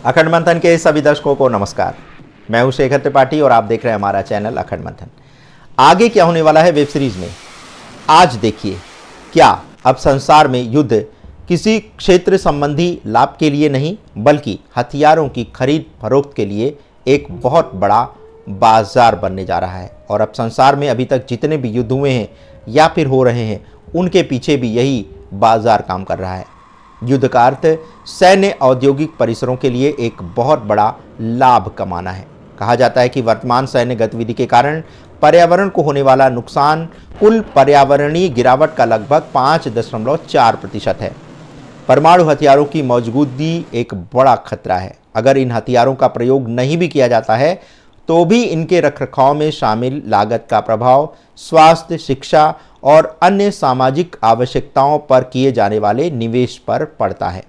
अखंड मंथन के सभी दर्शकों को नमस्कार। मैं हूं शेखर त्रिपाठी और आप देख रहे हैं हमारा चैनल अखंड मंथन। आगे क्या होने वाला है वेब सीरीज में, आज देखिए। क्या अब संसार में युद्ध किसी क्षेत्र संबंधी लाभ के लिए नहीं, बल्कि हथियारों की खरीद फरोख्त के लिए एक बहुत बड़ा बाजार बनने जा रहा है। और अब संसार में अभी तक जितने भी युद्ध हुए हैं या फिर हो रहे हैं, उनके पीछे भी यही बाजार काम कर रहा है। युद्ध का अर्थ सैन्य औद्योगिक परिसरों के लिए एक बहुत बड़ा लाभ कमाना है। कहा जाता है कि वर्तमान सैन्य गतिविधि के कारण पर्यावरण को होने वाला नुकसान कुल पर्यावरणीय गिरावट का लगभग 5.4% है। परमाणु हथियारों की मौजूदगी एक बड़ा खतरा है। अगर इन हथियारों का प्रयोग नहीं भी किया जाता है तो भी इनके रखरखाव में शामिल लागत का प्रभाव स्वास्थ्य, शिक्षा और अन्य सामाजिक आवश्यकताओं पर किए जाने वाले निवेश पर पड़ता है।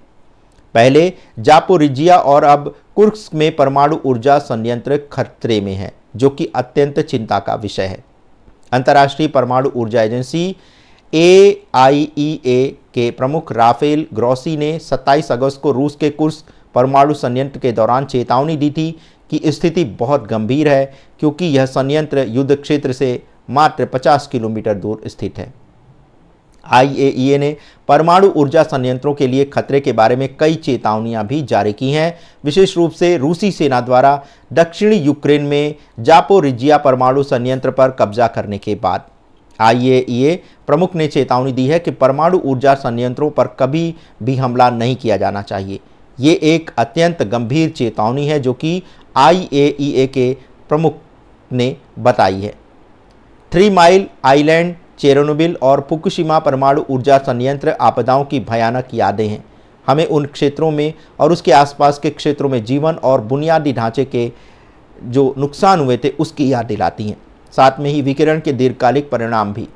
पहले जापोरिजिया और अब कुर्स्क में परमाणु ऊर्जा संयंत्र खतरे में है, जो कि अत्यंत चिंता का विषय है। अंतर्राष्ट्रीय परमाणु ऊर्जा एजेंसी AIEA के प्रमुख राफेल ग्रोसी ने 27 अगस्त को रूस के कुर्स्क परमाणु संयंत्र के दौरान चेतावनी दी थी कि स्थिति बहुत गंभीर है, क्योंकि यह संयंत्र युद्ध क्षेत्र से मात्र 50 किलोमीटर दूर स्थित है। IAEA ने परमाणु ऊर्जा संयंत्रों के लिए खतरे के बारे में कई चेतावनियां भी जारी की हैं, विशेष रूप से रूसी सेना द्वारा दक्षिणी यूक्रेन में जापोरिजिया परमाणु संयंत्र पर कब्जा करने के बाद। IAEA प्रमुख ने चेतावनी दी है कि परमाणु ऊर्जा संयंत्रों पर कभी भी हमला नहीं किया जाना चाहिए। ये एक अत्यंत गंभीर चेतावनी है जो कि IAEA के प्रमुख ने बताई है। 3 माइल आइलैंड, चेरोनोबिल और फुकुशिमा परमाणु ऊर्जा संयंत्र आपदाओं की भयानक यादें हैं। हमें उन क्षेत्रों में और उसके आसपास के क्षेत्रों में जीवन और बुनियादी ढांचे के जो नुकसान हुए थे उसकी याद दिलाती हैं, साथ में ही विकिरण के दीर्घकालिक परिणाम भी।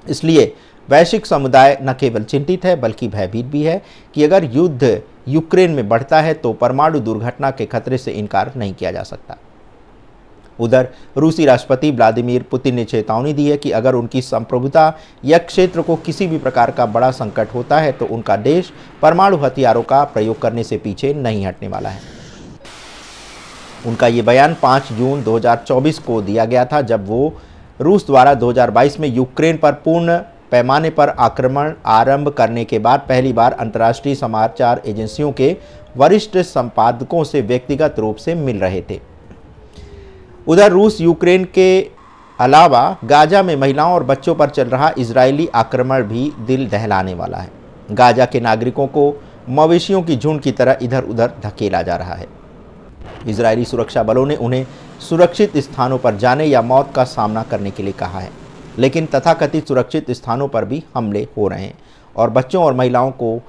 इसलिए वैश्विक समुदाय न केवल चिंतित है बल्कि भयभीत भी है कि अगर युद्ध यूक्रेन में बढ़ता है तो परमाणु दुर्घटना के खतरे से इनकार नहीं किया जा सकता। उधर रूसी राष्ट्रपति व्लादिमीर पुतिन ने चेतावनी दी है कि अगर उनकी संप्रभुता या क्षेत्र को किसी भी प्रकार का बड़ा संकट होता है तो उनका देश परमाणु हथियारों का प्रयोग करने से पीछे नहीं हटने वाला है। उनका ये बयान 5 जून 2024 को दिया गया था, जब वो रूस द्वारा 2022 में यूक्रेन पर पूर्ण पैमाने पर आक्रमण आरंभ करने के बाद पहली बार अंतर्राष्ट्रीय समाचार एजेंसियों के वरिष्ठ संपादकों से व्यक्तिगत रूप से मिल रहे थे। उधर रूस यूक्रेन के अलावा गाजा में महिलाओं और बच्चों पर चल रहा इजरायली आक्रमण भी दिल दहलाने वाला है। गाजा के नागरिकों को मवेशियों की झुंड की तरह इधर उधर धकेला जा रहा है। इजरायली सुरक्षा बलों ने उन्हें सुरक्षित स्थानों पर जाने या मौत का सामना करने के लिए कहा है, लेकिन तथाकथित सुरक्षित स्थानों पर भी हमले हो रहे हैं और बच्चों और महिलाओं को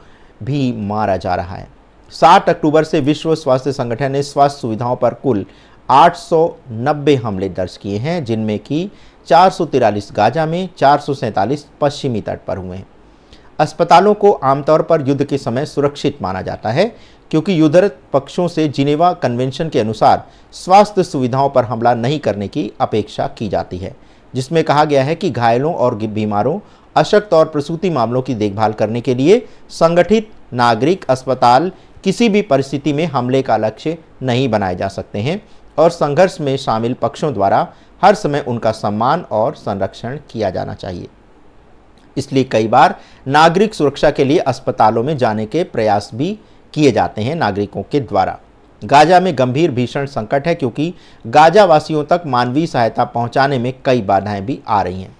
भी मारा जा रहा है। 7 अक्टूबर से विश्व स्वास्थ्य संगठन ने स्वास्थ्य सुविधाओं पर कुल 890 हमले दर्ज किए हैं, जिनमें कि 443 गाजा में, 447 पश्चिमी तट पर हुए हैं। अस्पतालों को आमतौर पर युद्ध के समय सुरक्षित माना जाता है, क्योंकि युद्धरत पक्षों से जिनेवा कन्वेंशन के अनुसार स्वास्थ्य सुविधाओं पर हमला नहीं करने की अपेक्षा की जाती है, जिसमें कहा गया है कि घायलों और बीमारों, अशक्त और प्रसूति मामलों की देखभाल करने के लिए संगठित नागरिक अस्पताल किसी भी परिस्थिति में हमले का लक्ष्य नहीं बनाए जा सकते हैं और संघर्ष में शामिल पक्षों द्वारा हर समय उनका सम्मान और संरक्षण किया जाना चाहिए। इसलिए कई बार नागरिक सुरक्षा के लिए अस्पतालों में जाने के प्रयास भी किए जाते हैं नागरिकों के द्वारा। गाजा में गंभीर भीषण संकट है, क्योंकि गाजा वासियों तक मानवीय सहायता पहुंचाने में कई बाधाएं भी आ रही हैं।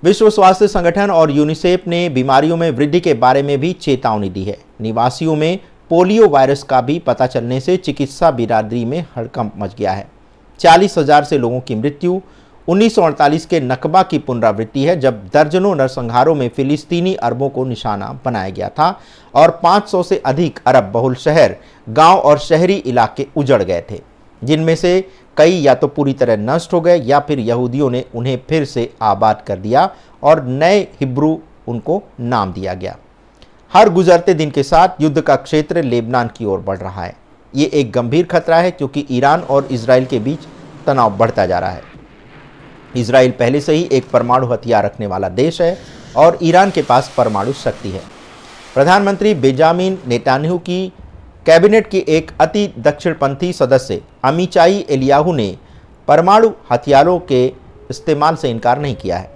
विश्व स्वास्थ्य संगठन और यूनिसेफ ने बीमारियों में वृद्धि के बारे में भी चेतावनी दी है। निवासियों में पोलियो वायरस का भी पता चलने से चिकित्सा बिरादरी में हड़कंप मच गया है। 40,000 से लोगों की मृत्यु 1948 के नकबा की पुनरावृत्ति है, जब दर्जनों नरसंहारों में फिलिस्तीनी अरबों को निशाना बनाया गया था और 500 से अधिक अरब बहुल शहर, गांव और शहरी इलाके उजड़ गए थे, जिनमें से कई या तो पूरी तरह नष्ट हो गए या फिर यहूदियों ने उन्हें फिर से आबाद कर दिया और नए हिब्रू उनको नाम दिया गया। हर गुजरते दिन के साथ युद्ध का क्षेत्र लेबनान की ओर बढ़ रहा है। ये एक गंभीर खतरा है, क्योंकि ईरान और इजराइल के बीच तनाव बढ़ता जा रहा है। इजराइल पहले से ही एक परमाणु हथियार रखने वाला देश है और ईरान के पास परमाणु शक्ति है। प्रधानमंत्री बेंजामिन नेतान्याहू की कैबिनेट के एक अति दक्षिणपंथी सदस्य अमीचाई एलियाहू ने परमाणु हथियारों के इस्तेमाल से इनकार नहीं किया है।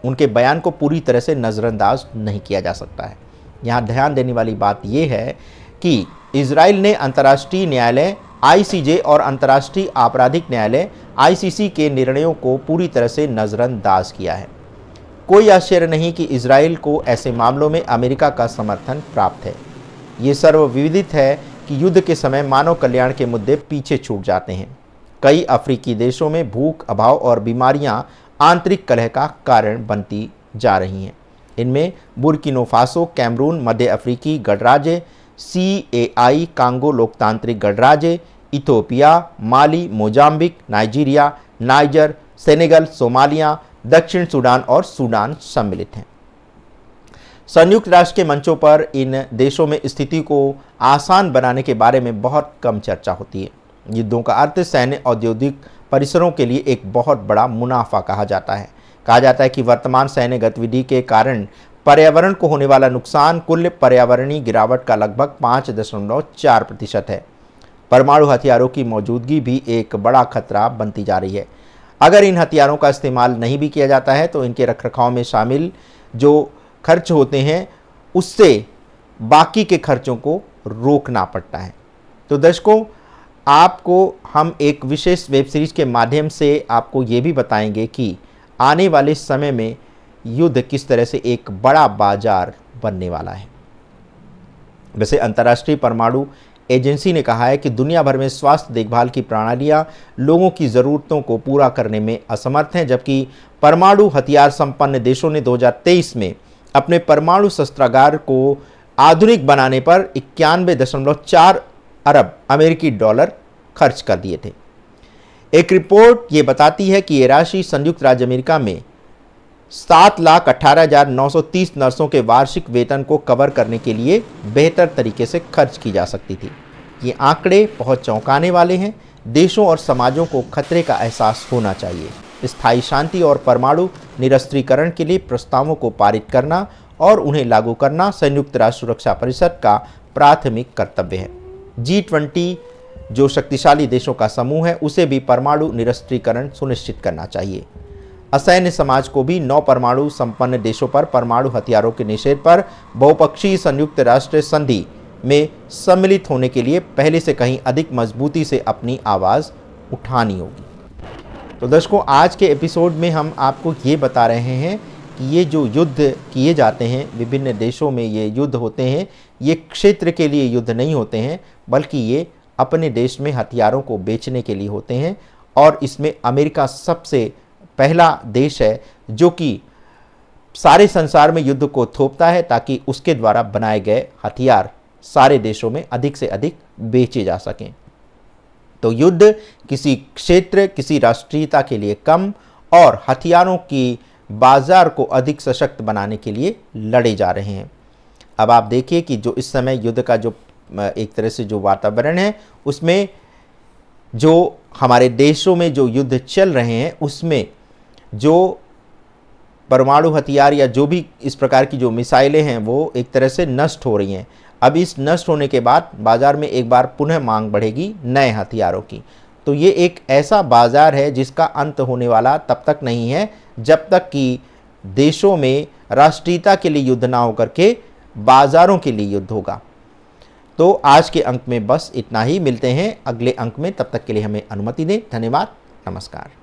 उनके बयान को पूरी तरह से नज़रअंदाज नहीं किया जा सकता है। यहाँ ध्यान देने वाली बात यह है कि इजराइल ने अंतर्राष्ट्रीय न्यायालय ICJ और अंतर्राष्ट्रीय आपराधिक न्यायालय ICC के निर्णयों को पूरी तरह से नज़रअंदाज किया है। कोई आश्चर्य नहीं कि इजराइल को ऐसे मामलों में अमेरिका का समर्थन प्राप्त है। ये सर्वविदित है कि युद्ध के समय मानव कल्याण के मुद्दे पीछे छूट जाते हैं। कई अफ्रीकी देशों में भूख, अभाव और बीमारियां आंतरिक कलह का कारण बनती जा रही हैं। इनमें बुर्किना फासो, कैमरून, मध्य अफ्रीकी गणराज्य, CAI कांगो लोकतांत्रिक गणराज्य, Ethiopia, Mali, Mozambique, Nigeria, Niger, Senegal, Somalia, दक्षिण सूडान और सूडान सम्मिलित हैं। संयुक्त राष्ट्र के मंचों पर इन देशों में स्थिति को आसान बनाने के बारे में बहुत कम चर्चा होती है। युद्धों का अर्थ सैन्य औद्योगिक परिसरों के लिए एक बहुत बड़ा मुनाफा कहा जाता है। कहा जाता है कि वर्तमान सैन्य गतिविधि के कारण पर्यावरण को होने वाला नुकसान कुल पर्यावरणीय गिरावट का लगभग 5.4% है। परमाणु हथियारों की मौजूदगी भी एक बड़ा खतरा बनती जा रही है। अगर इन हथियारों का इस्तेमाल नहीं भी किया जाता है तो इनके रखरखाव में शामिल जो खर्च होते हैं उससे बाकी के खर्चों को रोकना पड़ता है। तो दर्शकों, आपको हम एक विशेष वेब सीरीज के माध्यम से आपको ये भी बताएंगे कि आने वाले समय में युद्ध किस तरह से एक बड़ा बाजार बनने वाला है। वैसे अंतर्राष्ट्रीय परमाणु एजेंसी ने कहा है कि दुनिया भर में स्वास्थ्य देखभाल की प्रणालियां लोगों की ज़रूरतों को पूरा करने में असमर्थ हैं, जबकि परमाणु हथियार संपन्न देशों ने 2023 में अपने परमाणु शस्त्रागार को आधुनिक बनाने पर 91.4 अरब अमेरिकी डॉलर खर्च कर दिए थे। एक रिपोर्ट ये बताती है कि ये राशि संयुक्त राज्य अमेरिका में 7,18,930 नर्सों के वार्षिक वेतन को कवर करने के लिए बेहतर तरीके से खर्च की जा सकती थी। ये आंकड़े बहुत चौंकाने वाले हैं। देशों और समाजों को खतरे का एहसास होना चाहिए। स्थायी शांति और परमाणु निरस्त्रीकरण के लिए प्रस्तावों को पारित करना और उन्हें लागू करना संयुक्त राष्ट्र सुरक्षा परिषद का प्राथमिक कर्तव्य है। G20 जो शक्तिशाली देशों का समूह है उसे भी परमाणु निरस्त्रीकरण सुनिश्चित करना चाहिए। असैन्य समाज को भी 9 परमाणु संपन्न देशों पर परमाणु हथियारों के निषेध पर बहुपक्षीय संयुक्त राष्ट्र संधि में सम्मिलित होने के लिए पहले से कहीं अधिक मजबूती से अपनी आवाज़ उठानी होगी। तो दर्शकों, आज के एपिसोड में हम आपको ये बता रहे हैं कि ये जो युद्ध किए जाते हैं विभिन्न देशों में, ये युद्ध होते हैं, ये क्षेत्र के लिए युद्ध नहीं होते हैं, बल्कि ये अपने देश में हथियारों को बेचने के लिए होते हैं। और इसमें अमेरिका सबसे पहला देश है जो कि सारे संसार में युद्ध को थोपता है ताकि उसके द्वारा बनाए गए हथियार सारे देशों में अधिक से अधिक बेचे जा सकें। तो युद्ध किसी क्षेत्र, किसी राष्ट्रीयता के लिए कम और हथियारों की बाजार को अधिक सशक्त बनाने के लिए लड़े जा रहे हैं। अब आप देखिए कि जो इस समय युद्ध का जो एक तरह से जो वातावरण है उसमें जो हमारे देशों में जो युद्ध चल रहे हैं उसमें जो परमाणु हथियार या जो भी इस प्रकार की जो मिसाइलें हैं वो एक तरह से नष्ट हो रही हैं। अब इस नष्ट होने के बाद बाज़ार में एक बार पुनः मांग बढ़ेगी नए हथियारों की। तो ये एक ऐसा बाज़ार है जिसका अंत होने वाला तब तक नहीं है जब तक कि देशों में राष्ट्रीयता के लिए युद्ध ना होकर के बाज़ारों के लिए युद्ध होगा। तो आज के अंक में बस इतना ही। मिलते हैं अगले अंक में, तब तक के लिए हमें अनुमति दें। धन्यवाद, नमस्कार।